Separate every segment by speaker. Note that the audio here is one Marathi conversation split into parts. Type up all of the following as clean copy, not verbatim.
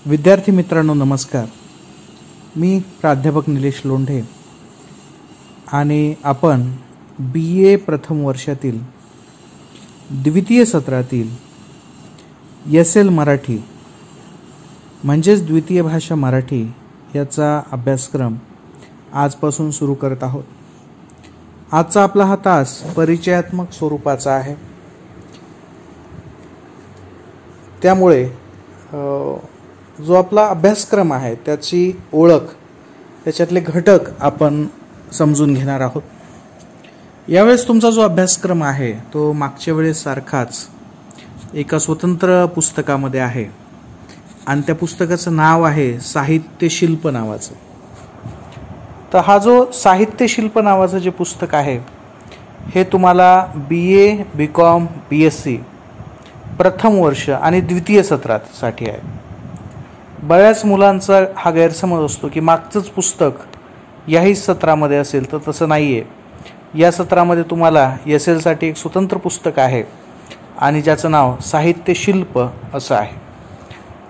Speaker 1: विद्यार्थी मित्रांनो नमस्कार. मी प्राध्यापक निलेश लोंढे आणि आपण BA प्रथम वर्षातील द्वितीय सत्रातील SL मराठी म्हणजेच द्वितीय भाषा मराठी याचा अभ्यासक्रम आजपासून सुरू करत आहोत. आजचा आपला हा तास परिचयात्मक स्वरूपाचा आहे. त्यामुळे जो आपला अभ्यासक्रम आहे त्याची ओळख, त्याच्यातले घटक आपण समजून घेणार आहोत. यावेळेस तुमचा जो अभ्यासक्रम आहे तो मागच्या वेळेस सारखाच एका स्वतंत्र पुस्तकामध्ये आहे आणि त्या पुस्तकाचं नाव आहे साहित्य शिल्प नावाचं. तर हा जो साहित्य शिल्प नावाचं जे पुस्तक आहे हे तुम्हाला BA, BCom, BSc प्रथम वर्ष आणि द्वितीय सत्रासाठी आहे. बऱ्याच मुलांचा हा गैरसमज असतो की मागचंच पुस्तक याही सत्रामध्ये असेल, तर तसं नाही आहे. या सत्रामध्ये तुम्हाला SL साठी एक स्वतंत्र पुस्तक आहे आणि ज्याचं नाव साहित्य शिल्प असं आहे.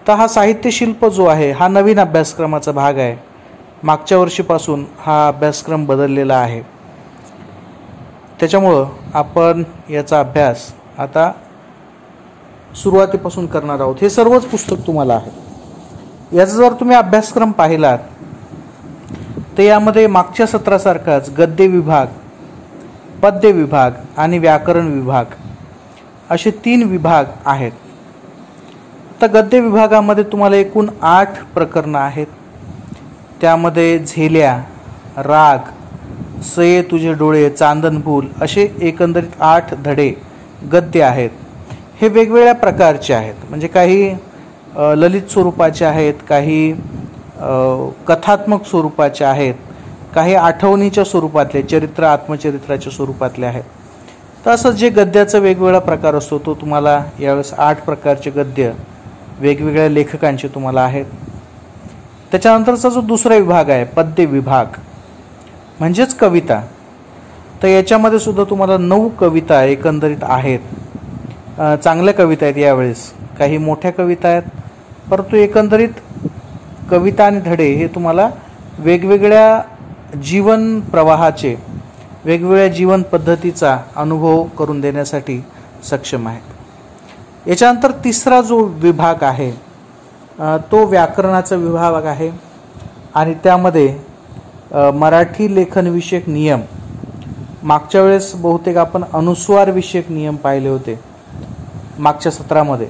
Speaker 1: तर हा साहित्य शिल्प जो आहे हा नवीन अभ्यासक्रमाचा भाग आहे. मागच्या वर्षीपासून हा अभ्यासक्रम बदललेला आहे. त्याच्यामुळं आपण याचा अभ्यास आता सुरुवातीपासून करणार आहोत. हे सर्वच पुस्तक तुम्हाला आहे. याचा जर तुम्ही अभ्यासक्रम पाहिलात तर यामध्ये मागच्या सत्रासारखाच गद्य विभाग, पद्य विभाग आणि व्याकरण विभाग असे 3 विभाग आहेत. तर गद्य विभागामध्ये तुम्हाला एकूण 8 प्रकरणं आहेत. त्यामध्ये झेल्या, राग, सये तुझे डोळे, चांदन फूल असे एकंदरीत 8 धडे गद्य आहेत. हे वेगवेगळ्या प्रकारचे आहेत. म्हणजे काही ललित स्वरूपाचे आहेत, काही कथात्मक स्वरूपाचे आहेत, काही आठवणीच्या स्वरूपातले, चरित्र आत्मचरित्राच्या स्वरूपातले आहेत. तर असं जे गद्याचा वेगवेगळा प्रकार असतो तो तुम्हाला यावेळेस 8 प्रकारचे गद्य वेगवेगळ्या लेखकांचे तुम्हाला आहेत. त्याच्यानंतरचा जो दुसरा विभाग आहे पद्य विभाग म्हणजेच कविता, तर याच्यामध्ये सुद्धा तुम्हाला 9 कविता एकंदरीत आहेत. चांगल्या कविता आहेत यावेळेस, काही मोठ्या कविता आहेत, परंतु एकंदरीत कविता आणि धडे हे तुम्हाला वेगवेगळ्या जीवन प्रवाहाचे, वेगवेगळ्या जीवन पद्धतीचा अनुभव करून देण्यासाठी सक्षम आहेत. याच्यानंतर तिसरा जो विभाग आहे तो व्याकरणाचा विभाग आहे आणि त्यामध्ये मराठी लेखनविषयक नियम, मागच्या वेळेस बहुतेक आपण अनुस्वार विषयक नियम पाहिले होते मागच्या सत्रामध्ये,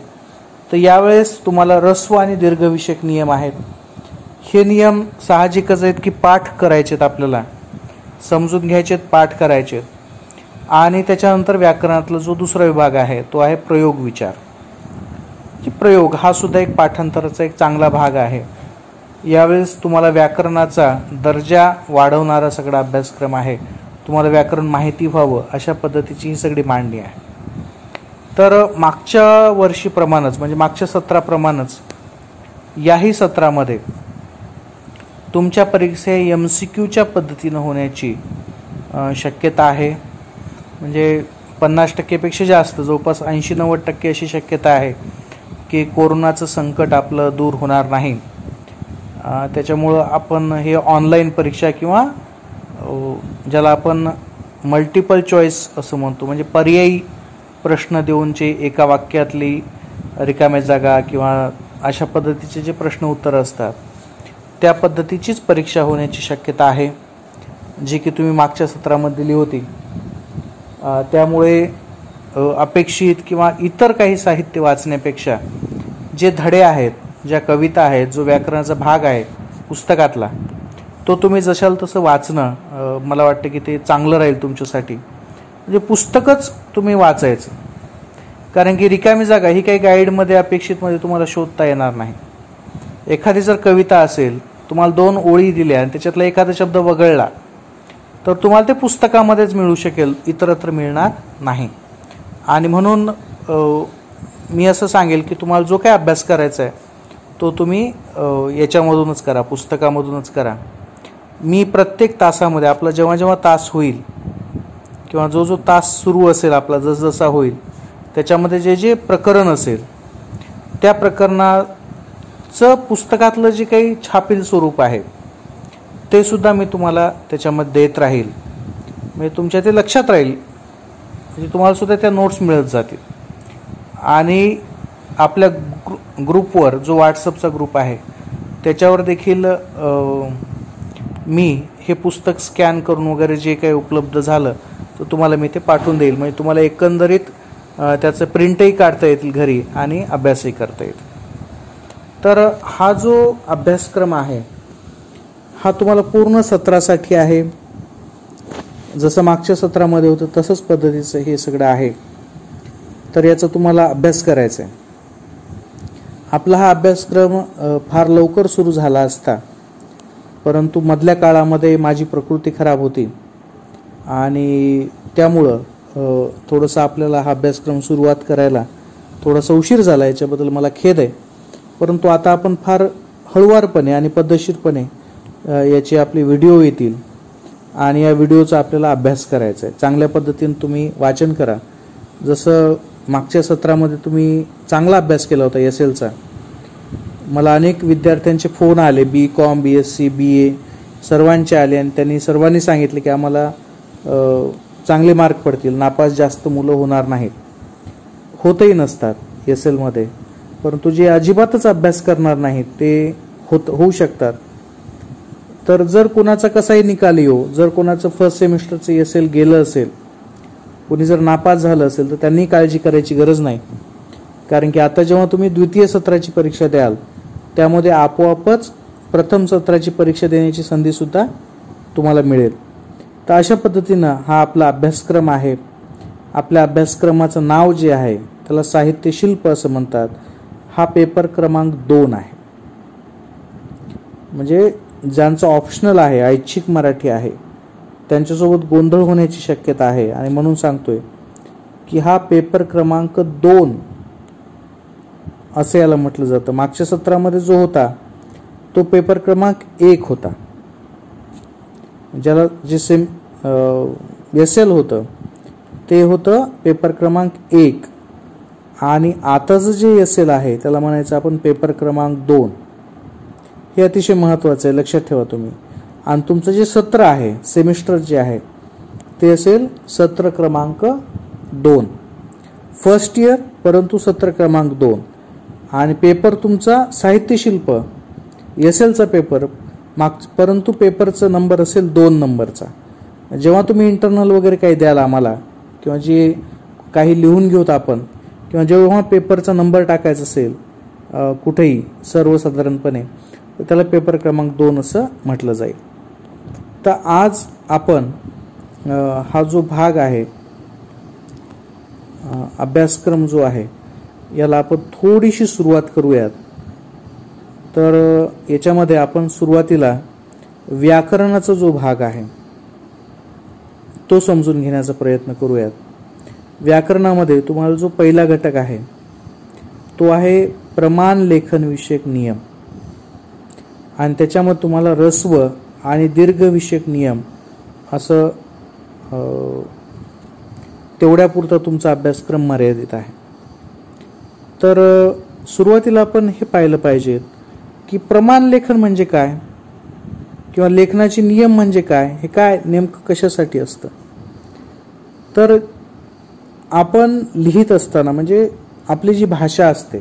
Speaker 1: तर यावेळेस तुम्हाला ऱ्हस्व आणि दीर्घ विषयक नियम आहेत. हे नियम साहजिकच आहेत की पाठ करायचेत, आपल्याला समजून घ्यायचेत, पाठ करायचेत. आणि त्याच्यानंतर व्याकरणातला जो दुसरा विभाग आहे तो आहे प्रयोग विचार. प्रयोग हा सुद्धा एक पाठांतराचा एक चांगला भाग आहे. यावेळेस तुम्हाला व्याकरणाचा दर्जा वाढवणारा सगळा अभ्यासक्रम आहे. तुम्हाला व्याकरण माहिती व्हावं अशा पद्धतीची ही सगळी मांडणी आहे. तर मागच्या वर्षीप्रमाणेच म्हणजे मागच्या सत्राप्रमाणेच याही सत्रामध्ये तुमच्या परीक्षा MCQच्या पद्धतीनं होण्याची शक्यता आहे. म्हणजे 50% जास्त, जवळपास 80-90% अशी शक्यता आहे की कोरोनाचं संकट आपलं दूर होणार नाही. त्याच्यामुळं आपण हे ऑनलाईन परीक्षा किंवा ज्याला आपण मल्टिपल चॉईस असं म्हणतो, म्हणजे पर्यायी प्रश्न देऊनचे एका वाक्यातली रिकाम्या जागा किंवा अशा पद्धतीचे जे प्रश्न उत्तर असतात त्या पद्धतीचीच परीक्षा होण्याची शक्यता आहे, जी की तुम्ही मागच्या सत्रामध्ये दिली होती. त्यामुळे अपेक्षित किंवा इतर काही साहित्य वाचण्यापेक्षा जे धडे आहेत, ज्या कविता आहेत, जो व्याकरणाचा भाग आहे पुस्तकातला, तो तुम्ही जशाल तसं वाचणं मला वाटतं की ते चांगलं राहील तुमच्यासाठी. म्हणजे पुस्तकच तुम्ही वाचायचं, कारण की रिकामी जागा ही काही गाईडमध्ये अपेक्षितमध्ये तुम्हाला शोधता येणार नाही. एखादी जर कविता असेल, तुम्हाला 2 ओळी दिल्या आणि त्याच्यातला एखादा शब्द वगळला तर तुम्हाला ते पुस्तकामध्येच मिळू शकेल, इतरत्र मिळणार नाही. आणि म्हणून मी असं सांगेल की तुम्हाला जो काही अभ्यास करायचा आहे तो तुम्ही याच्यामधूनच करा, पुस्तकामधूनच करा. मी प्रत्येक तासामध्ये आपला जेव्हा जेव्हा तास होईल किंवा जो जो तास सुरू असेल आपला जसजसा होईल त्याच्यामध्ये जे जे प्रकरण असेल त्या प्रकरणात पुस्तकातलं जे काही छापील स्वरूप आहे ते सुद्धा मी तुम्हाला त्याच्यामध्ये देत राहील, म्हणजे तुमच्या ते लक्षात राहील, म्हणजे तुम्हाला सुद्धा त्या नोट्स मिळत जातील. आणि आपल्या ग्रुपवर जो व्हॉट्सअपचा ग्रुप आहे त्याच्यावर देखील मी हे पुस्तक स्कॅन करून वगैरे जे काही उपलब्ध झालं तर तुम्हाला मी ते पाठवून देईल, म्हणजे तुम्हाला एकंदरीत त्याचं प्रिंटही काढता येतील घरी आणि अभ्यासही करता येईल. तर हा जो अभ्यासक्रम आहे हा तुम्हाला पूर्ण सत्रासाठी आहे. जसं मागच्या सत्रामध्ये होतं तसंच पद्धतीचं हे सगळं आहे. तर याचा तुम्हाला अभ्यास करायचा आहे. आपला हा अभ्यासक्रम फार लवकर सुरू झाला असता, परंतु मधल्या काळामध्ये माझी प्रकृती खराब होती आणि त्यामुळं थोडंसं आपल्याला हा अभ्यासक्रम सुरुवात करायला थोडासा उशीर झाला. याच्याबद्दल मला खेद आहे. परंतु आता आपण फार हळुवारपणे आणि पद्धतशीरपणे याचे आपले व्हिडिओ येतील आणि या व्हिडिओचा आपल्याला अभ्यास करायचा आहे. चांगल्या पद्धतीने तुम्ही वाचन करा. जसं मागच्या सत्रामध्ये तुम्ही चांगला अभ्यास केला होता SLचा. मला अनेक विद्यार्थ्यांचे फोन आले, BCom, BSc, BA सर्वांचे आले आणि त्यांनी सर्वांनी सांगितले की आम्हाला चांगले मार्क पडतील, नापास जास्त मुलं होणार नाहीत. होतही नसतात SLमध्ये, परंतु जे अजिबातच अभ्यास करणार नाहीत ते होऊ शकतात. तर जर कोणाचा कसाही निकाल येऊ, जर कोणाचं फर्स्ट सेमिस्टरचं SL गेलं असेल, कोणी जर नापास झालं असेल तर त्यांनी काळजी करायची गरज नाही. कारण की आता जेव्हा तुम्ही द्वितीय सत्राची परीक्षा द्याल त्यामध्ये आपोआपच प्रथम सत्राची परीक्षा देण्याची संधीसुद्धा तुम्हाला मिळेल. तर अशा पद्धतीनं हा आपला अभ्यासक्रम आहे. आपल्या अभ्यासक्रमाचं नाव जे आहे त्याला साहित्य शिल्प असं म्हणतात. हा पेपर क्रमांक 2 आहे. म्हणजे ज्यांचं ऑप्शनल आहे, ऐच्छिक मराठी आहे, त्यांच्यासोबत गोंधळ होण्याची शक्यता आहे आणि म्हणून सांगतोय की हा पेपर क्रमांक 2 असं याला म्हटलं जातं. मागच्या सत्रामध्ये जो होता तो पेपर क्रमांक 1 होता. ज्याला जे SL होतं ते होतं पेपर क्रमांक 1 आणि आताचं जे SL आहे त्याला म्हणायचं आपण पेपर क्रमांक 2. हे अतिशय महत्त्वाचं आहे, लक्षात ठेवा तुम्ही. आणि तुमचं जे सत्र आहे, सेमिस्टर जे आहे ते असेल सत्र क्रमांक 2, फर्स्ट इयर, परंतु सत्र क्रमांक 2. आणि पेपर तुमचा साहित्य शिल्प SLचा पेपर परंतु पेपरचा नंबर असेल 2 नंबरचा. जेव्हा तुम्ही इंटरनल वगैरे काही द्याल आम्हाला किंवा जे काही लिहून घेऊत आपण किंवा जेव्हा पेपरचा नंबर टाकायचा असेल कुठेही सर्वसाधारणपणे तर त्याला पेपर क्रमांक 2 असं म्हटलं जाईल. तर आज आपण हा जो भाग आहे अभ्यासक्रम जो आहे याला आपण थोडीशी सुरुवात करूयात. तर याच्यामध्ये आपण सुरुवातीला व्याकरणाचा जो भाग आहे तो समजून घेण्याचा प्रयत्न करूयात. व्याकरणामध्ये तुम्हाला जो पहिला घटक आहे तो आहे प्रमाण लेखन विषयक नियम आणि त्याच्यामध्ये तुम्हाला ऱ्हस्व आणि दीर्घ विषयक नियम असं तेवढ्यापुरता तुमचा अभ्यासक्रम मर्यादित आहे. तर सुरुवातीला आपण हे पाहिलं पाहिजे की प्रमाण लेखन म्हणजे काय किंवा लेखनाचे नियम म्हणजे काय, हे काय नेमकं कशासाठी असतं. तर आपण लिहित असताना म्हणजे आपली जी भाषा असते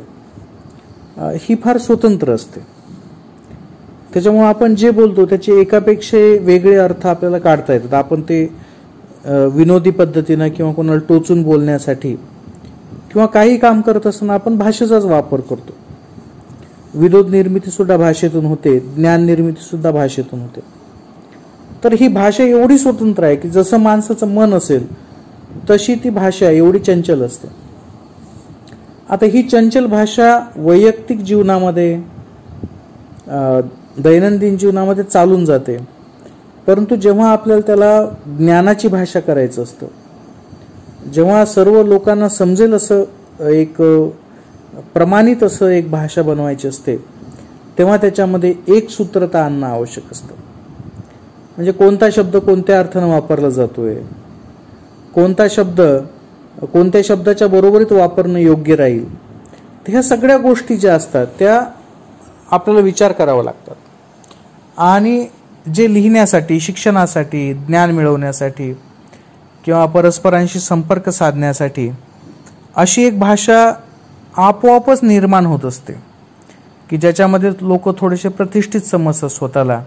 Speaker 1: ही फार स्वतंत्र असते. त्याच्यामुळे आपण जे बोलतो त्याचे एकापेक्षा वेगळे अर्थ आपल्याला काढता येतात. आपण ते विनोदी पद्धतीनं किंवा कोणाला टोचून बोलण्यासाठी किंवा काही काम करत असताना आपण भाषेचाच वापर करतो. विनोद निर्मिती सुद्धा भाषेतून होते, ज्ञान निर्मिती सुद्धा भाषेतून होते. तर ही भाषा एवढी स्वतंत्र आहे की जसं माणसाचं मन असेल तशी ती भाषा एवढी चंचल असते. आता ही चंचल भाषा वैयक्तिक जीवनामध्ये दैनंदिन जीवनामध्ये चालून जाते, परंतु जेव्हा आपल्याला त्याला ज्ञानाची भाषा करायचं असतं, जेव्हा सर्व लोकांना समजेल असं एक प्रमाणित असं एक भाषा बनवायची असते, तेव्हा त्याच्यामध्ये एक सूत्रता आणणं आवश्यक असतं. म्हणजे कोणता शब्द कोणत्या अर्थानं वापरला जातोय, कोणता शब्द कोणत्या शब्दाच्या बरोबरीत वापरणं योग्य राहील, ह्या सगळ्या गोष्टी ज्या असतात त्या आपल्याला विचार करावा लागतात. आणि जे लिहिण्यासाठी, शिक्षणासाठी, ज्ञान मिळवण्यासाठी किंवा परस्परांशी संपर्क साधण्यासाठी अशी एक भाषा आपोआपच निर्माण होत असते की ज्याच्यामध्ये लोक थोडेसे प्रतिष्ठित समजतात स्वतःला,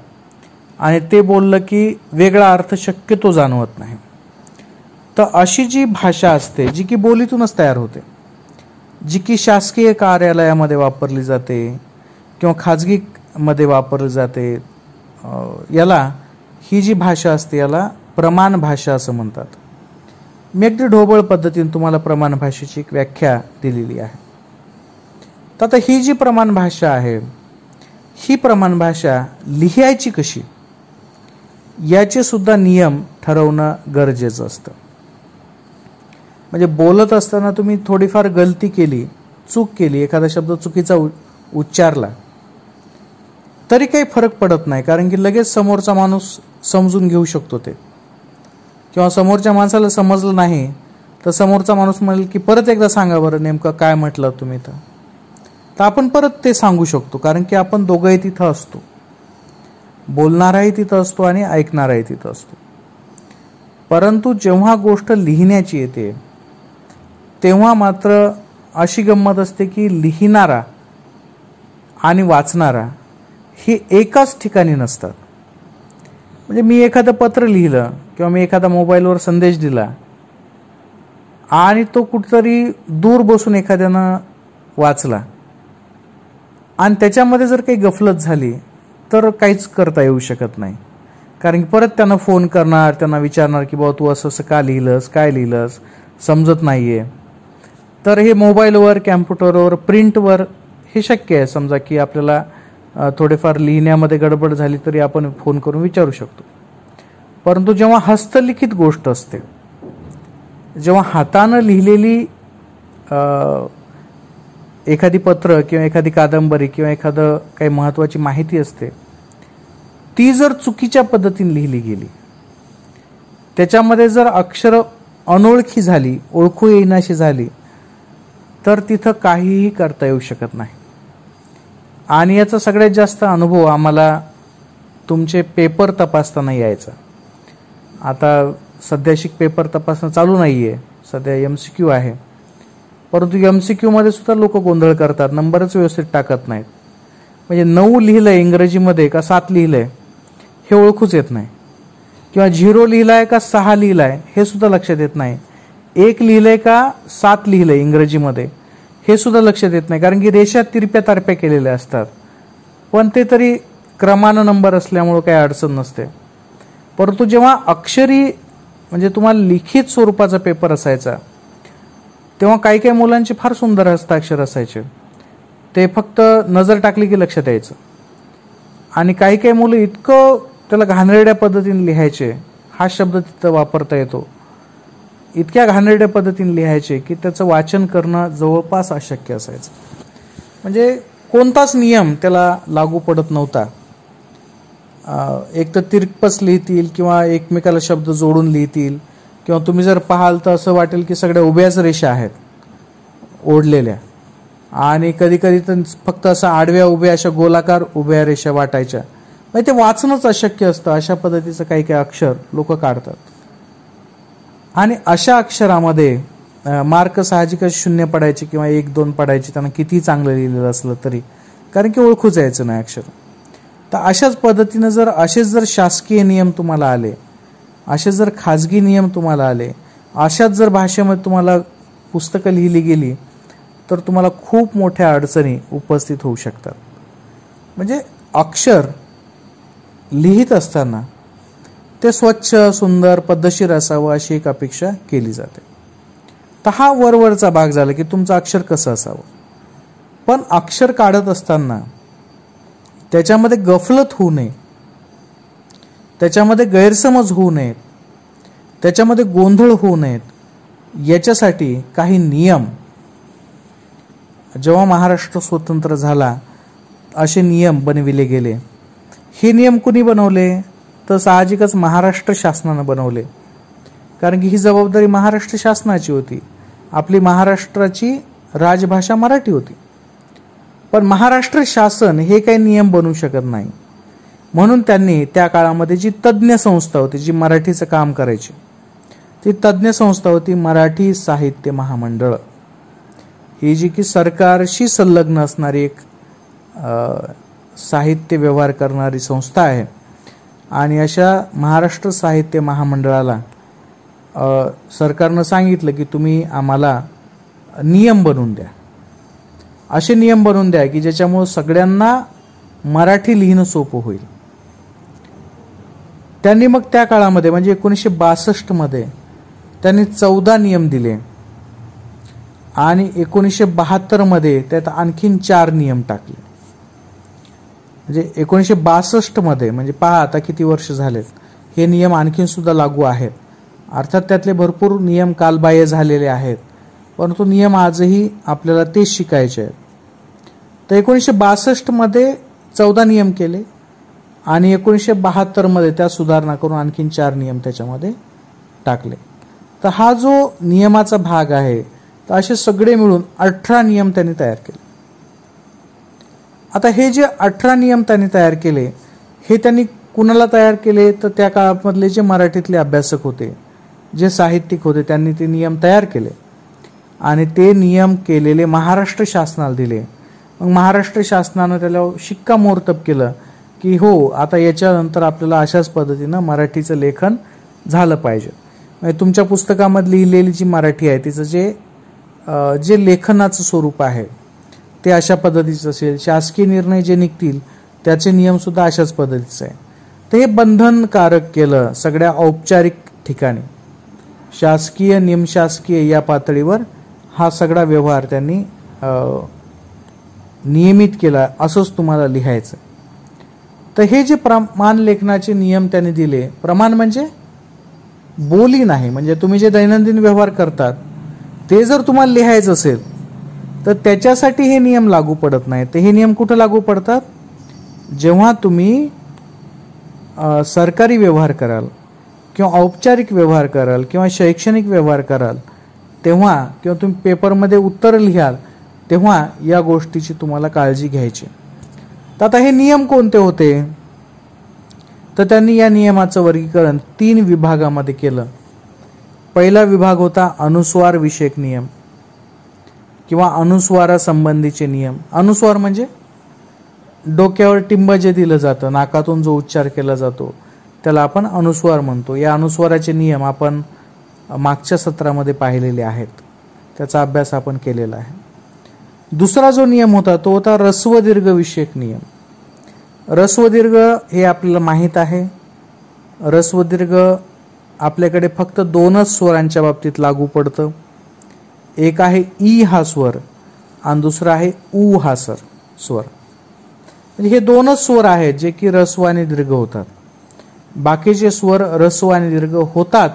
Speaker 1: आणि ते बोललं की वेगळा अर्थ शक्यतो जाणवत नाही. तर अशी जी भाषा असते जी की बोलीतूनच तयार होते, जी की शासकीय कार्यालयामध्ये वापरली जाते किंवा खाजगी मध्ये वापरली जाते, याला ही जी भाषा असते याला प्रमाण भाषा असं म्हणतात. मी अगदी ढोबळ पद्धतीने तुम्हाला प्रमाण भाषेची एक व्याख्या दिलेली आहे. तर आता ही जी प्रमाण भाषा आहे, ही प्रमाण भाषा लिहायची कशी याचे सुद्धा नियम ठरवणं गरजेचं असतं. म्हणजे बोलत असताना तुम्ही थोडीफार गलती केली, चूक केली, एखादा शब्द चुकीचा उच्चारला तरी काही फरक पडत नाही, कारण की लगेच समोरचा माणूस समजून घेऊ शकतो ते. किंवा समोरच्या माणसाला समजलं नाही तर समोरचा माणूस म्हणेल की परत एकदा सांगा बरं नेमकं काय म्हटलं तुम्ही. तर आपण परत ते सांगू शकतो, कारण की आपण दोघंही तिथं असतो, बोलणाराही तिथं असतो आणि ऐकणाराही तिथं असतो. परंतु जेव्हा गोष्ट लिहिण्याची येते तेव्हा मात्र अशी गंमत असते की लिहिणारा आणि वाचणारा हे एकाच ठिकाणी नसतात. म्हणजे मी एखादं पत्र लिहिलं किंवा मी एखादा मोबाईलवर संदेश दिला आणि तो कुठतरी दूर बसून एखाद्यानं वाचला आणि त्याच्यामध्ये जर काही गफलत झाली तर काहीच करता येऊ शकत नाही, कारण की परत त्यांना फोन करणार, त्यांना विचारणार की बाबा तू असं असं का लिहिलंस, काय लिहिलंस, समजत नाहीये. तर हे मोबाईलवर, कॅम्प्युटरवर, प्रिंटवर हे शक्य आहे. समजा की आपल्याला थोडेफार लिहिण्यामध्ये गडबड झाली तरी आपण फोन करून विचारू शकतो. परंतु जेव्हा हस्तलिखित गोष्ट असते, जेव्हा हातानं लिहिलेली एखादी पत्र किंवा एखादी कादंबरी किंवा एखादं काही महत्त्वाची माहिती असते, ती जर चुकीच्या पद्धतीने लिहिली गेली, त्याच्यामध्ये जर अक्षर अनोळखी झाली, ओळखू येईनाशी झाली, तर तिथं काहीही करता येऊ शकत नाही. आणि याचा सगळ्यात जास्त अनुभव आम्हाला तुमचे पेपर तपासताना यायचा. आता सध्याशी पेपर तपासणं चालू नाहीये, सध्या MCQ आहे. परंतु MCQ मध्ये सुद्धा लोक गोंधळ करतात, नंबरच व्यवस्थित टाकत नाहीत. म्हणजे 9 लिहिलंय इंग्रजीमध्ये का 7 लिहिलंय हे ओळखूच येत नाही, किंवा 0 लिहिलाय का 6 लिहिलाय हे सुद्धा लक्षात येत नाही. 1 लिहिलंय का 7 लिहिलंय इंग्रजीमध्ये हे सुद्धा लक्षात येत नाही, कारण की रेषा तिरप्या तारप्या केलेल्या असतात. पण ते तरी क्रमानं नंबर असल्यामुळे काही अडचण नसते. परंतु जेव्हा अक्षरी म्हणजे तुम्हाला लिखित स्वरूपाचा पेपर असायचा तेव्हा काही काही मुलांचे फार सुंदर हस्ताक्षर असायचे, ते फक्त नजर टाकली की लक्षात यायचं. आणि काही काही मुलं इतकं त्याला घाणेरड्या पद्धतीने लिहायचे, हा शब्द तिथं वापरता येतो, इतक्या घाणेरड्या पद्धतीने लिहायचे की त्याचं वाचन करणं जवळपास अशक्य असायचं. म्हणजे कोणताच नियम त्याला लागू पडत नव्हता. एक तर तिरकस लिहितील किंवा एकमेकाला शब्द जोडून लिहितील, किंवा तुम्ही जर पाहाल तर असं वाटेल की सगळ्या उभ्याच रेषा आहेत ओढलेल्या, आणि कधी कधी तर फक्त असं आडव्या उभ्या अशा गोलाकार उभ्या रेषा वाटायच्या. म्हणजे ते वाचणंच अशक्य असतं. अशा पद्धतीचं काही काही अक्षर लोक काढतात, आणि अशा अक्षरामध्ये मार्क साहजिकच 0 पडायचे किंवा 1-2 पडायचे, त्यांना किती चांगलं लिहिलेलं असलं तरी, कारण की ओळखूच यायचं नाही अक्षर. तर अशाच पद्धतीनं असेच जर शासकीय नियम तुम्हाला आले, असे जर खाजगी नियम तुम्हाला आले, अशाच जर भाषेमध्ये तुम्हाला पुस्तकं लिहिली गेली तर तुम्हाला खूप मोठ्या अडचणी उपस्थित होऊ शकतात. म्हणजे अक्षर लिहित असताना ते स्वच्छ, सुंदर, पद्धतशीर असावं अशी एक अपेक्षा केली जाते. तर हा वरवरचा भाग झाला की तुमचं अक्षर कसं असावं. पण अक्षर काढत असताना त्याच्यामध्ये गफलत होऊ नये, त्याच्यामध्ये गैरसमज होऊ नयेत, त्याच्यामध्ये गोंधळ होऊ नयेत, याच्यासाठी काही नियम जेव्हा महाराष्ट्र स्वतंत्र झाला असे नियम बनविले गेले. हे नियम कुणी बनवले तर साहजिकच महाराष्ट्र शासनानं बनवले, कारण की ही जबाबदारी महाराष्ट्र शासनाची होती. आपली महाराष्ट्राची राजभाषा मराठी होती. पण महाराष्ट्र शासन हे काही नियम बनवू शकत नाही. म्हणून त्यांनी त्या काळामध्ये जी तज्ज्ञ संस्था होती, जी मराठीचं काम करायची, ती तज्ज्ञ संस्था होती मराठी साहित्य महामंडळ. ही जी की सरकारशी संलग्न असणारी एक साहित्य व्यवहार करणारी संस्था आहे. आणि अशा महाराष्ट्र साहित्य महामंडळाला सरकारनं सांगितलं की तुम्ही आम्हाला नियम बनवून द्या, असे नियम बनवून द्या की ज्याच्यामुळे सगळ्यांना मराठी लिहिणं सोपं होईल. त्यांनी मग त्या काळामध्ये म्हणजे 1962 मध्ये त्यांनी 14 नियम दिले आणि 1972 मध्ये त्यात आणखीन 4 नियम टाकले. म्हणजे 1962 मध्ये, म्हणजे पहा आता किती वर्ष झालेत, हे नियम आणखीन सुद्धा लागू आहेत. अर्थात त्यातले भरपूर नियम कालबाह्य झालेले आहेत, परंतु नियम आजही आपल्याला तेच शिकायचे आहेत. तर 1962 मध्ये 14 नियम केले आणि 1972 मध्ये त्या सुधारणा करून आणखीन 4 नियम त्याच्यामध्ये टाकले. तर हा जो नियमाचा भाग आहे, तर असे सगळे मिळून 18 नियम त्यांनी तयार केले. आता हे जे 18 नियम त्यांनी तयार केले, हे त्यांनी कुणाला तयार केले, तर त्या काळामधले जे मराठीतले अभ्यासक होते, जे साहित्यिक होते, त्यांनी ते नियम तयार केले आणि ते नियम केलेले महाराष्ट्र शासनाला दिले. मग महाराष्ट्र शासनानं त्याला शिक्कामोर्तब केलं की हो, आता याच्यानंतर आपल्याला अशाच पद्धतीनं मराठीचं लेखन झालं पाहिजे. म्हणजे तुमच्या पुस्तकामध्ये लिहिलेली जी मराठी आहे, तिचं जे लेखनाचं स्वरूप आहे ते अशा पद्धतीचं असेल. शासकीय निर्णय जे निघतील त्याचे नियमसुद्धा अशाच पद्धतीचं आहे. तर हे बंधनकारक केलं सगळ्या औपचारिक ठिकाणी. शासकीय, निमशासकीय या पातळीवर हा सगळा व्यवहार त्यांनी नियमित केला, असंच तुम्हाला लिहायचं. तर हे जे प्रमाण लेखनाचे नियम त्यांनी दिले, प्रमाण म्हणजे बोली नाही, म्हणजे तुम्ही जे दैनंदिन व्यवहार करतात ते जर तुम्हाला लिहायचं असेल तर त्याच्यासाठी हे नियम लागू पडत नाहीत. तर हे नियम कुठं लागू पडतात? जेव्हा तुम्ही सरकारी व्यवहार कराल किंवा औपचारिक व्यवहार कराल किंवा शैक्षणिक व्यवहार कराल तेव्हा, किंवा तुम्ही पेपरमध्ये उत्तर लिहाल तेव्हा या गोष्टीची तुम्हाला काळजी घ्यायची. तर आता हे नियम कोणते होते? तर त्यांनी या नियमाचं वर्गीकरण 3 विभागामध्ये केलं. पहिला विभाग होता अनुस्वार विषयक नियम किंवा अनुस्वारासंबंधीचे नियम. अनुस्वार म्हणजे डोक्यावर टिंब जे दिलं जातं, नाकातून जो उच्चार केला जातो त्याला आपण अनुस्वार म्हणतो. या अनुस्वाराचे नियम आपण मागच्या सत्रामध्ये पाहिलेले आहेत, त्याचा अभ्यास आपण केलेला आहे. दुसरा जो नियम होता तो होता ऱ्हस्व दीर्घ विषयक नियम. ऱ्हस्व दीर्घ हे आपल्याला माहीत आहे. ऱ्हस्व दीर्घ आपल्याकडे फक्त 2च स्वरांच्या बाबतीत लागू पडतं. एक आहे ई हा स्वर आणि दुसरा आहे उ हा स्वर. म्हणजे हे 2च स्वर आहेत जे की ऱ्हस्व आणि दीर्घ होतात. बाकीचे स्वर ऱ्हस्व आणि दीर्घ होतात,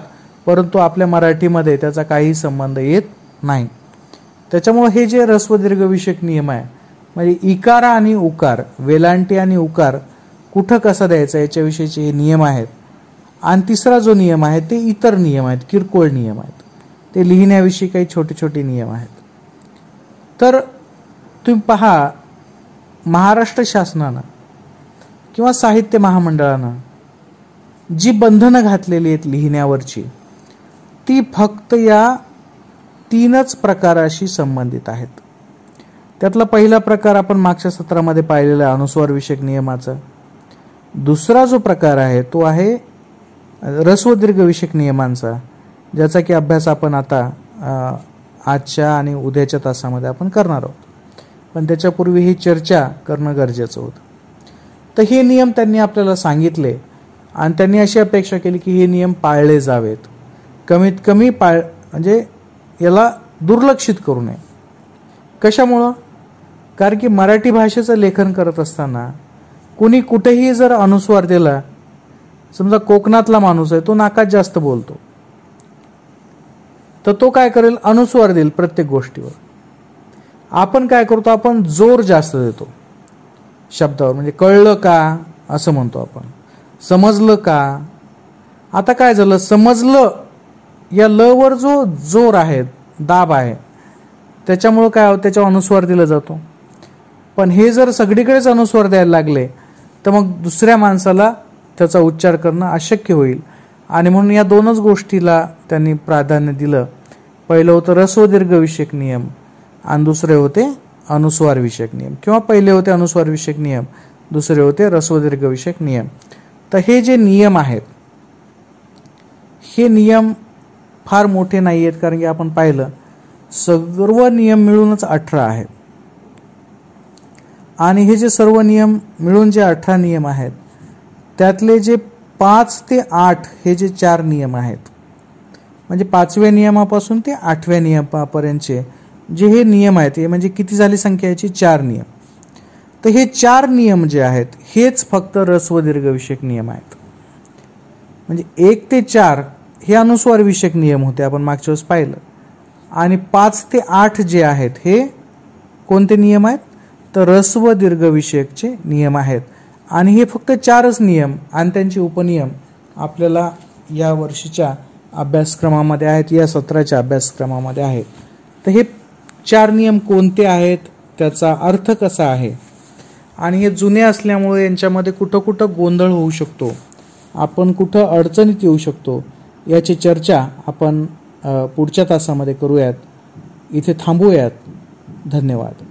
Speaker 1: परंतु आपल्या मराठीमध्ये त्याचा काही संबंध येत नाही. त्याच्यामुळे हे जे ऱ्हस्व दीर्घ विषयक नियम आहे, म्हणजे इकार आणि उकार, वेलांटी आणि उकार कुठं कसा द्यायचा याच्याविषयीचे हे नियम आहेत. आणि तिसरा जो नियम आहे ते इतर नियम आहेत, किरकोळ नियम आहेत. ते लिहिण्याविषयी काही छोटे छोटे नियम आहेत. तर तुम्ही पहा, महाराष्ट्र शासनानं किंवा साहित्य महामंडळानं जी बंधनं घातलेली आहेत लिहिण्यावरची, ती फक्त या 3च प्रकाराशी संबंधित आहेत. त्यातला पहिला प्रकार आपण मागच्या सत्रामध्ये पाहिलेला आहे, अनुस्वार विषयक नियमाचा. दुसरा जो प्रकार आहे तो आहे ऱ्हस्व दीर्घ विषयक नियमांचा, ज्याचा की अभ्यास आपण आता आजच्या आणि उद्याच्या तासामध्ये आपण करणार आहोत. पण त्याच्यापूर्वी ही चर्चा करणं गरजेचं होतं. तर हे नियम त्यांनी आपल्याला सांगितले आणि त्यांनी अशी अपेक्षा केली की हे नियम पाळले जावेत. कमीत कमी म्हणजे याला दुर्लक्षित करू नये. कशामुळं? कारण की मराठी भाषेचं लेखन करत असताना कुणी कुठेही जर अनुस्वार दिला, समजा कोकणातला माणूस आहे, तो नाकात जास्त बोलतो, तर तो काय करेल? अनुस्वार देईल प्रत्येक गोष्टीवर. आपण काय करतो? आपण जोर जास्त देतो शब्दावर. म्हणजे कळलं का असं म्हणतो आपण, समजलं का. आता काय झालं? समजलं या ल वर जो जोर आहे, दाब आहे, त्याच्यामुळं काय होतं? त्याच्यावर अनुस्वार दिला जातो. पण हे जर सगळीकडेच अनुस्वार द्यायला लागले तर मग दुसऱ्या माणसाला त्याचा उच्चार करणं अशक्य होईल. आणि म्हणून या दोनच गोष्टीला त्यांनी प्राधान्य दिलं. पहिलं होतं ऱ्हस्व दीर्घ विषयक नियम आणि दुसरे होते अनुस्वार विषयक नियम, किंवा पहिले होते अनुस्वार विषयक नियम, दुसरे होते ऱ्हस्व दीर्घ विषयक नियम. तर हे जे नियम आहेत हे नियम फार मोठे नाही आहेत, कारण की आपण पाहिलं सर्व नियम मिळूनच 18 आहेत. आणि हे जे सर्व नियम मिळून जे 18 नियम आहेत त्यातले जे 5 ते 8 हे जे 4 नियम आहेत, म्हणजे 5व्या नियमापासून ते 8व्या नियमापर्यंतचे जे हे नियम आहेत, हे म्हणजे किती झाली संख्या याची? 4 नियम. तर हे 4 नियम जे आहेत हेच फक्त ऱ्हस्व दीर्घ विषयक नियम आहेत. म्हणजे 1 ते 4 हे अनुस्वार विषयक नियम होते, आपण मागच्या वेळेस पाहिलं. आणि 5 ते 8 जे आहेत हे कोणते नियम आहेत? तर ऱ्हस्व दीर्घ विषयकचे नियम आहेत. आणि हे फक्त 4च नियम आणि त्यांचे उपनियम आपल्याला या वर्षीच्या अभ्यासक्रमामध्ये आहेत, या सत्राच्या अभ्यासक्रमामध्ये आहेत. तर हे 4 नियम कोणते आहेत, त्याचा अर्थ कसा आहे, आणि हे जुने असल्यामुळे यांच्यामध्ये कुठं कुठं गोंधळ होऊ शकतो, आपण कुठं अडचणीत येऊ शकतो, याची चर्चा आपण पुढच्या तासामध्ये करूयात. इथे थांबूयात. धन्यवाद.